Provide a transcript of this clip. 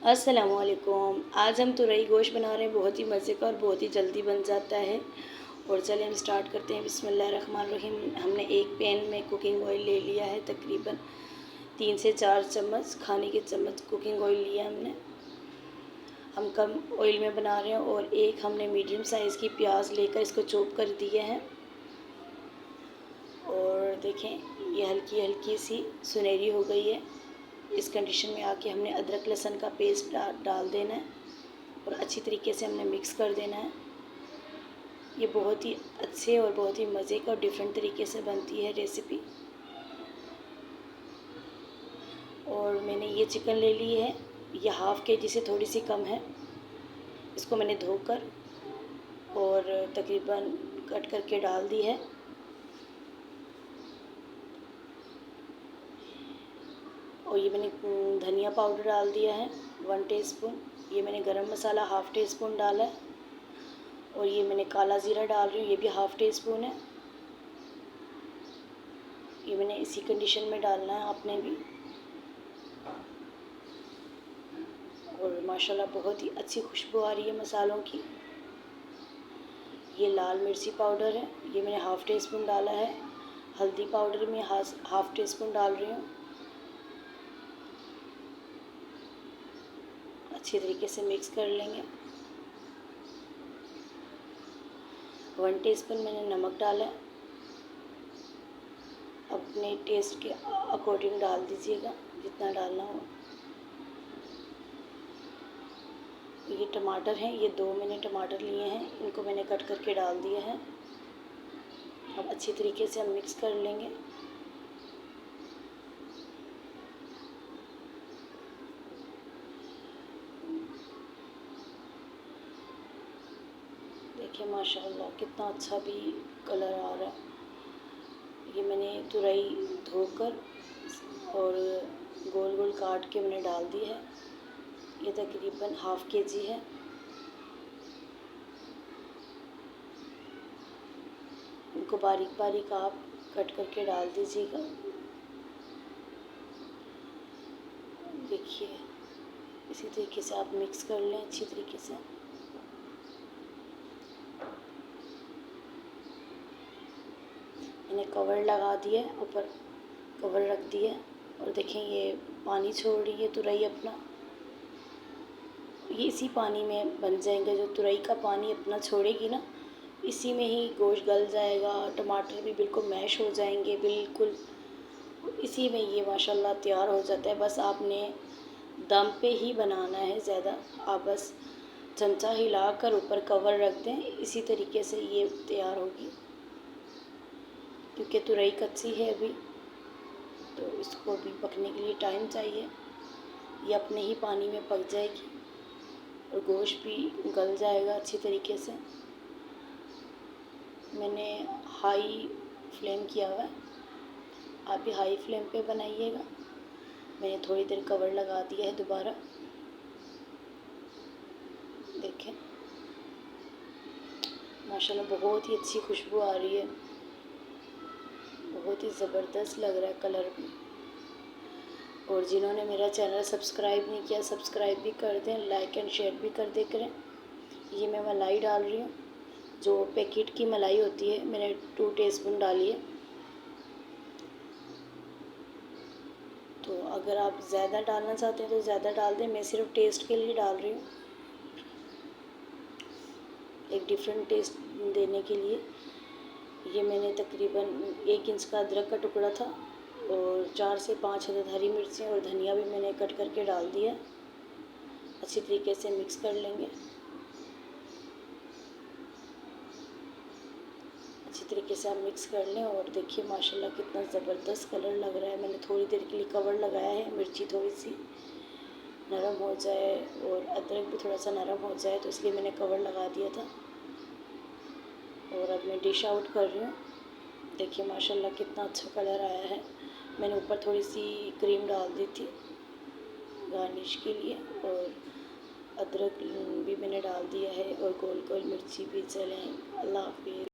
अस्सलामुअलैकुम। आज हम तुरई गोश्त बना रहे हैं, बहुत ही मज़े का और बहुत ही जल्दी बन जाता है। और चलिए हम स्टार्ट करते हैं। बिस्मिल्लाहिर्रहमानिर्रहीम। हमने एक पैन में कुकिंग ऑयल ले लिया है, तकरीबन 3 से 4 चम्मच खाने के चम्मच कुकिंग ऑयल लिया हमने। हम कम ऑयल में बना रहे हैं। और एक हमने मीडियम साइज़ की प्याज लेकर इसको चॉप कर दिया है। और देखें ये हल्की हल्की सी सुनहरी हो गई है। इस कंडीशन में आके हमने अदरक लहसुन का पेस्ट डाल देना है और अच्छी तरीके से हमने मिक्स कर देना है। ये बहुत ही अच्छे और बहुत ही मज़े का और डिफरेंट तरीके से बनती है रेसिपी। और मैंने ये चिकन ले ली है, ये हाफ़ के जी से थोड़ी सी कम है। इसको मैंने धोकर और तकरीबन कट करके डाल दी है। और ये मैंने धनिया पाउडर डाल दिया है 1 टीस्पून। ये मैंने गरम मसाला हाफ़ टी स्पून डाला है। और ये मैंने काला ज़ीरा डाल रही हूँ, ये भी हाफ़ टी स्पून है। ये मैंने इसी कंडीशन में डालना है आपने भी। और माशाल्लाह बहुत ही अच्छी खुशबू आ रही है मसालों की। ये लाल मिर्ची पाउडर है, ये मैंने हाफ़ टी स्पून डाला है। हल्दी पाउडर में हाफ़ टी स्पून डाल रही हूँ। अच्छी तरीके से मिक्स कर लेंगे। 1 टीस्पून मैंने नमक डाला है, अपने टेस्ट के अकॉर्डिंग डाल दीजिएगा जितना डालना हो। ये टमाटर हैं, ये 2 मैंने टमाटर लिए हैं, इनको मैंने कट करके डाल दिया है। अब अच्छी तरीके से हम मिक्स कर लेंगे। देखिए माशाल्लाह कितना अच्छा भी कलर आ रहा है। ये मैंने तुरई धोकर और गोल गोल काट के मैंने डाल दी है। ये तकरीबन हाफ़ के जी है। इनको बारीक बारीक आप कट करके डाल दीजिएगा। देखिए इसी तरीके से आप मिक्स कर लें अच्छी तरीके से। मैंने कवर लगा दिया है, ऊपर कवर रख दिया है। और देखें ये पानी छोड़ रही है तुरई अपना। ये इसी पानी में बन जाएंगे, जो तुरई का पानी अपना छोड़ेगी ना, इसी में ही गोश्त गल जाएगा। टमाटर भी बिल्कुल मैश हो जाएंगे, बिल्कुल इसी में ये माशाल्लाह तैयार हो जाता है। बस आपने दम पे ही बनाना है ज़्यादा, आप बस चमचा हिलाकर ऊपर कवर रख दें, इसी तरीके से ये तैयार होगी। क्योंकि तुरई कच्ची है अभी, तो इसको भी पकने के लिए टाइम चाहिए। ये अपने ही पानी में पक जाएगी और गोश्त भी गल जाएगा अच्छी तरीके से। मैंने हाई फ्लेम किया हुआ है, आप भी हाई फ्लेम पे बनाइएगा। मैंने थोड़ी देर कवर लगा दिया है दोबारा। देखें माशाल्लाह बहुत ही अच्छी खुशबू आ रही है, बहुत ही ज़बरदस्त लग रहा है कलर भी। और जिन्होंने मेरा चैनल सब्सक्राइब नहीं किया, सब्सक्राइब भी कर दें, लाइक एंड शेयर भी कर दे करें। ये मैं मलाई डाल रही हूँ, जो पैकेट की मलाई होती है, मैंने 2 टीस्पून डाली है। तो अगर आप ज़्यादा डालना चाहते हैं तो ज़्यादा डाल दें, मैं सिर्फ टेस्ट के लिए डाल रही हूँ, एक डिफरेंट टेस्ट देने के लिए। ये मैंने तकरीबन 1 इंच का अदरक का टुकड़ा था और 4 से 5 अदद हरी मिर्चें और धनिया भी मैंने कट करके डाल दिया। अच्छी तरीके से मिक्स कर लेंगे। अच्छी तरीके से आप मिक्स कर लें। और देखिए माशाल्लाह कितना ज़बरदस्त कलर लग रहा है। मैंने थोड़ी देर के लिए कवर लगाया है, मिर्ची थोड़ी सी नरम हो जाए और अदरक भी थोड़ा सा नरम हो जाए, तो इसलिए मैंने कवर लगा दिया था। और अब मैं डिश आउट कर रही हूँ। देखिए माशाल्लाह कितना अच्छा कलर आया है। मैंने ऊपर थोड़ी सी क्रीम डाल दी थी गार्निश के लिए। और अदरक भी मैंने डाल दिया है और गोल गोल मिर्ची भी। चलें, अल्लाह हाफ़िज़।